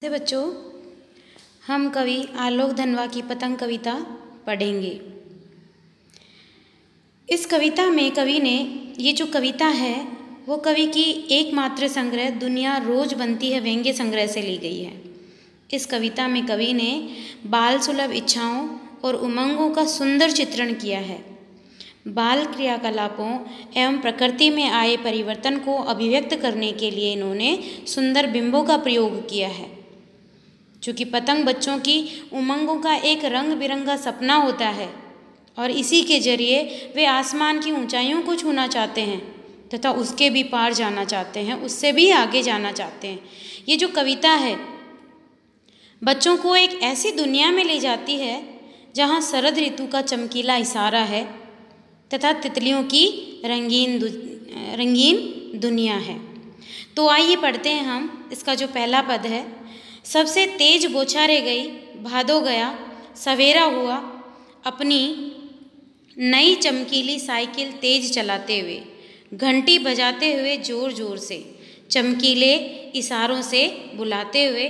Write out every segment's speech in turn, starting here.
से बच्चों, हम कवि आलोक धनवा की पतंग कविता पढ़ेंगे। इस कविता में कवि ने ये जो कविता है वो कवि की एकमात्र संग्रह दुनिया रोज बनती है व्यंग्य संग्रह से ली गई है। इस कविता में कवि ने बाल सुलभ इच्छाओं और उमंगों का सुंदर चित्रण किया है। बाल क्रियाकलापों एवं प्रकृति में आए परिवर्तन को अभिव्यक्त करने के लिए इन्होंने सुंदर बिंबों का प्रयोग किया है। चूँकि पतंग बच्चों की उमंगों का एक रंग बिरंगा सपना होता है और इसी के जरिए वे आसमान की ऊंचाइयों को छूना चाहते हैं तथा उसके भी पार जाना चाहते हैं, उससे भी आगे जाना चाहते हैं। ये जो कविता है बच्चों को एक ऐसी दुनिया में ले जाती है जहाँ शरद ऋतु का चमकीला इशारा है तथा तितलियों की रंगीन दुनिया है। तो आइए पढ़ते हैं हम। इसका जो पहला पद है, सबसे तेज बौछारे गई, भादो गया, सवेरा हुआ, अपनी नई चमकीली साइकिल तेज चलाते हुए, घंटी बजाते हुए जोर जोर से, चमकीले इशारों से बुलाते हुए,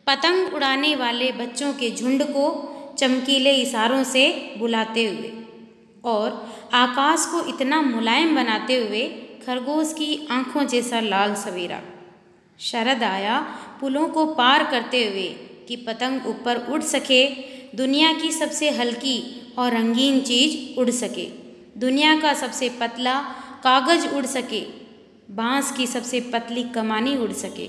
पतंग उड़ाने वाले बच्चों के झुंड को चमकीले इशारों से बुलाते हुए और आकाश को इतना मुलायम बनाते हुए, खरगोश की आंखों जैसा लाल सवेरा। शरद आया पुलों को पार करते हुए कि पतंग ऊपर उड़ सके, दुनिया की सबसे हल्की और रंगीन चीज़ उड़ सके, दुनिया का सबसे पतला कागज़ उड़ सके, बांस की सबसे पतली कमानी उड़ सके,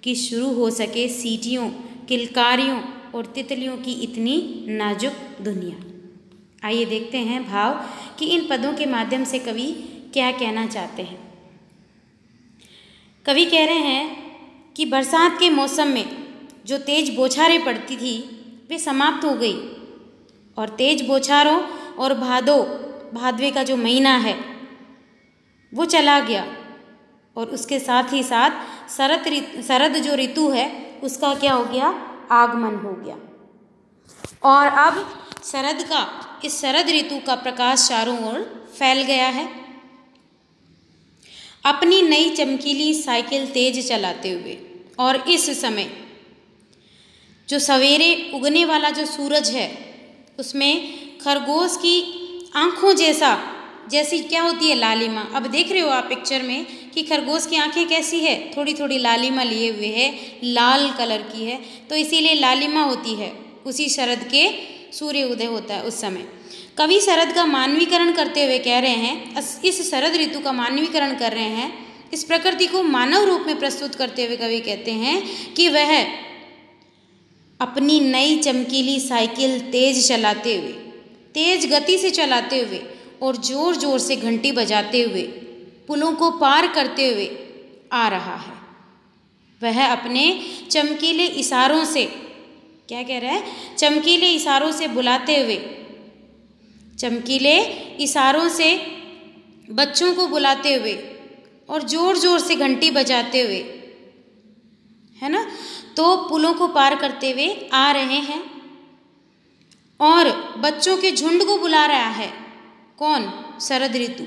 कि शुरू हो सके सीटियों, किलकारियों और तितलियों की इतनी नाजुक दुनिया। आइए देखते हैं भाव कि इन पदों के माध्यम से कवि क्या कहना चाहते हैं। कवि कह रहे हैं कि बरसात के मौसम में जो तेज बौछारें पड़ती थी वे समाप्त हो गई और तेज बौछारों और भादवे का जो महीना है वो चला गया और उसके साथ ही साथ शरद जो ऋतु है उसका क्या हो गया, आगमन हो गया। और अब इस शरद ऋतु का प्रकाश चारों ओर फैल गया है। अपनी नई चमकीली साइकिल तेज चलाते हुए और इस समय जो सवेरे उगने वाला जो सूरज है उसमें खरगोश की आँखों जैसी क्या होती है, लालिमा। अब देख रहे हो आप पिक्चर में कि खरगोश की आंखें कैसी है, थोड़ी थोड़ी लालिमा लिए हुए है, लाल कलर की है, तो इसीलिए लालिमा होती है। उसी शरद के सूर्य उदय होता है उस समय। कवि शरद का मानवीकरण करते हुए कह रहे हैं, इस शरद ऋतु का मानवीकरण कर रहे हैं, इस प्रकृति को मानव रूप में प्रस्तुत करते हुए कवि कहते हैं कि वह अपनी नई चमकीली साइकिल तेज चलाते हुए, तेज गति से चलाते हुए और जोर जोर से घंटी बजाते हुए, पुलों को पार करते हुए आ रहा है। वह अपने चमकीले इशारों से क्या कह रहा है, चमकीले इशारों से बुलाते हुए, चमकीले इशारों से बच्चों को बुलाते हुए और जोर जोर से घंटी बजाते हुए, है ना, तो पुलों को पार करते हुए आ रहे हैं और बच्चों के झुंड को बुला रहा है। कौन? शरद ऋतु।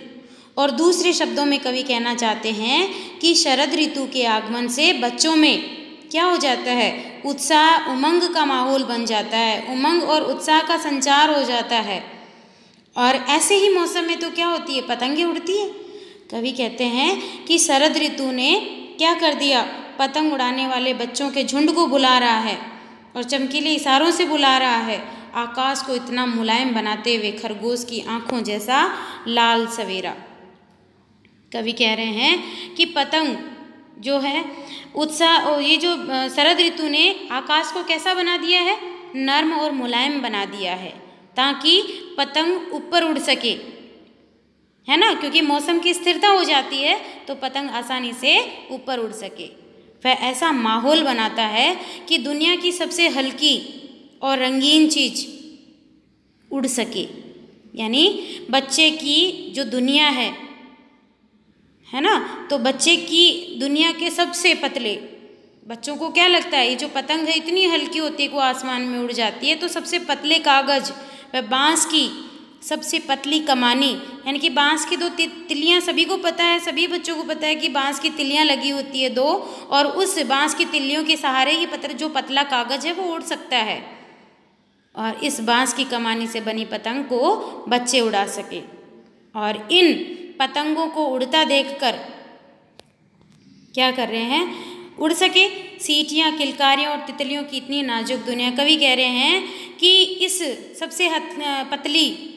और दूसरे शब्दों में कवि कहना चाहते हैं कि शरद ऋतु के आगमन से बच्चों में क्या हो जाता है, उत्साह उमंग का माहौल बन जाता है, उमंग और उत्साह का संचार हो जाता है। और ऐसे ही मौसम में तो क्या होती है, पतंगे उड़ती है। कवि कहते हैं कि शरद ऋतु ने क्या कर दिया, पतंग उड़ाने वाले बच्चों के झुंड को बुला रहा है और चमकीले इशारों से बुला रहा है, आकाश को इतना मुलायम बनाते हुए खरगोश की आंखों जैसा लाल सवेरा। कवि कह रहे हैं कि पतंग जो है उत्साह, ये जो शरद ऋतु ने आकाश को कैसा बना दिया है, नर्म और मुलायम बना दिया है ताकि पतंग ऊपर उड़ सके, है ना, क्योंकि मौसम की स्थिरता हो जाती है तो पतंग आसानी से ऊपर उड़ सके। वह ऐसा माहौल बनाता है कि दुनिया की सबसे हल्की और रंगीन चीज़ उड़ सके, यानी बच्चे की जो दुनिया है ना, तो बच्चे की दुनिया के सबसे पतले, बच्चों को क्या लगता है ये जो पतंग है इतनी हल्की होती है कि वो आसमान में उड़ जाती है, तो सबसे पतले कागज़ व बांस की सबसे पतली कमानी, यानी कि बांस की दो तिल्लियाँ सभी को पता है, सभी बच्चों को पता है कि बांस की तिल्लियाँ लगी होती है दो, और उस बांस की तिल्लियों के सहारे ये जो पतला कागज है वो उड़ सकता है, और इस बांस की कमानी से बनी पतंग को बच्चे उड़ा सके। और इन पतंगों को उड़ता देखकर क्या कर रहे हैं, उड़ सके। सीटियाँ, किलकारियों और तितलियों की इतनी नाजुक दुनिया, कवि कह रहे हैं कि इस सबसे पतली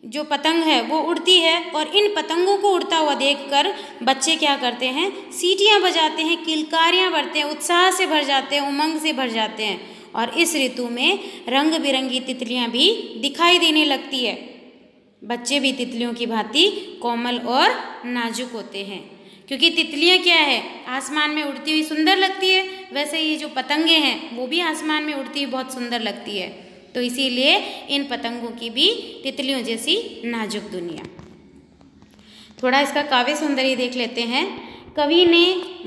जो पतंग है वो उड़ती है, और इन पतंगों को उड़ता हुआ देखकर बच्चे क्या करते हैं, सीटियाँ बजाते हैं, किलकारियाँ भरते हैं, उत्साह से भर जाते हैं, उमंग से भर जाते हैं। और इस ऋतु में रंग बिरंगी तितलियाँ भी दिखाई देने लगती है। बच्चे भी तितलियों की भांति कोमल और नाजुक होते हैं, क्योंकि तितलियाँ क्या है, आसमान में उड़ती हुई सुंदर लगती है, वैसे ये जो पतंगे हैं वो भी आसमान में उड़ती हुई बहुत सुंदर लगती है। तो इसीलिए इन पतंगों की भी तितलियों जैसी नाजुक दुनिया। थोड़ा इसका काव्य सौंदर्य देख लेते हैं। कवि ने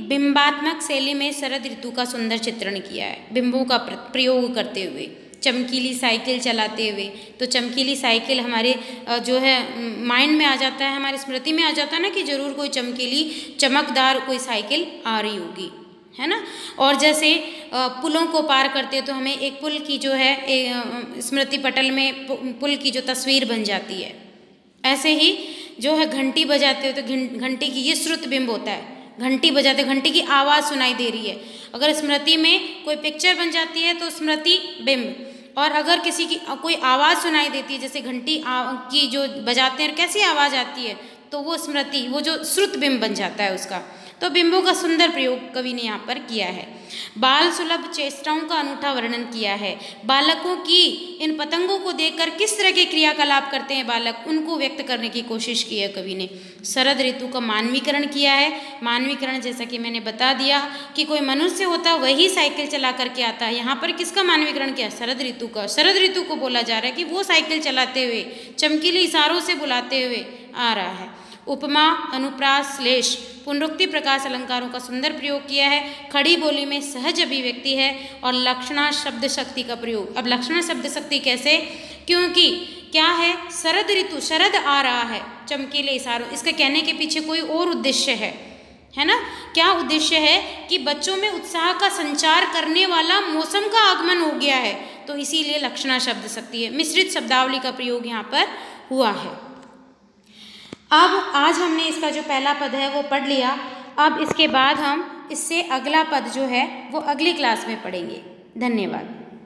बिंबात्मक शैली में शरद ऋतु का सुंदर चित्रण किया है, बिंबों का प्रयोग करते हुए, चमकीली साइकिल चलाते हुए। तो चमकीली साइकिल हमारे जो है माइंड में आ जाता है, हमारी स्मृति में आ जाता है ना कि जरूर कोई चमकीली चमकदार कोई साइकिल आ रही होगी, है ना। और जैसे पुलों को पार करते तो हमें एक पुल की जो है स्मृति पटल में पुल की जो तस्वीर बन जाती है। ऐसे ही जो है घंटी बजाते हो तो घंटी की ये श्रुत बिंब होता है, घंटी बजाते घंटी की आवाज़ सुनाई दे रही है। अगर स्मृति में कोई पिक्चर बन जाती है तो स्मृति बिंब, और अगर किसी की कोई आवाज़ सुनाई देती है, जैसे घंटी की जो बजाते हैं कैसी आवाज़ आती है, तो वो स्मृति, वो जो श्रुत बिंब बन जाता है उसका। तो बिंबों का सुंदर प्रयोग कवि ने यहाँ पर किया है। बाल सुलभ चेष्टाओं का अनूठा वर्णन किया है। बालकों की इन पतंगों को देखकर किस तरह के क्रियाकलाप करते हैं बालक, उनको व्यक्त करने की कोशिश की है कवि ने। शरद ऋतु का मानवीकरण किया है। मानवीकरण जैसा कि मैंने बता दिया कि कोई मनुष्य होता है वही साइकिल चला करके आता है। यहाँ पर किसका मानवीकरण किया, शरद ऋतु का। शरद ऋतु को बोला जा रहा है कि वो साइकिल चलाते हुए, चमकीले इशारों से बुलाते हुए आ रहा है। उपमा, अनुप्रास, श्लेष, पुनरुक्ति, प्रकाश अलंकारों का सुंदर प्रयोग किया है। खड़ी बोली में सहज अभिव्यक्ति है और लक्षणा शब्द शक्ति का प्रयोग। अब लक्षणा शब्द शक्ति कैसे, क्योंकि क्या है, शरद ऋतु, शरद आ रहा है, चमकीले इशारों, इसके कहने के पीछे कोई और उद्देश्य है ना। क्या उद्देश्य है कि बच्चों में उत्साह का संचार करने वाला मौसम का आगमन हो गया है, तो इसीलिए लक्षणा शब्द शक्ति है। मिश्रित शब्दावली का प्रयोग यहाँ पर हुआ है। अब आज हमने इसका जो पहला पद है वो पढ़ लिया। अब इसके बाद हम इससे अगला पद जो है वो अगली क्लास में पढ़ेंगे। धन्यवाद।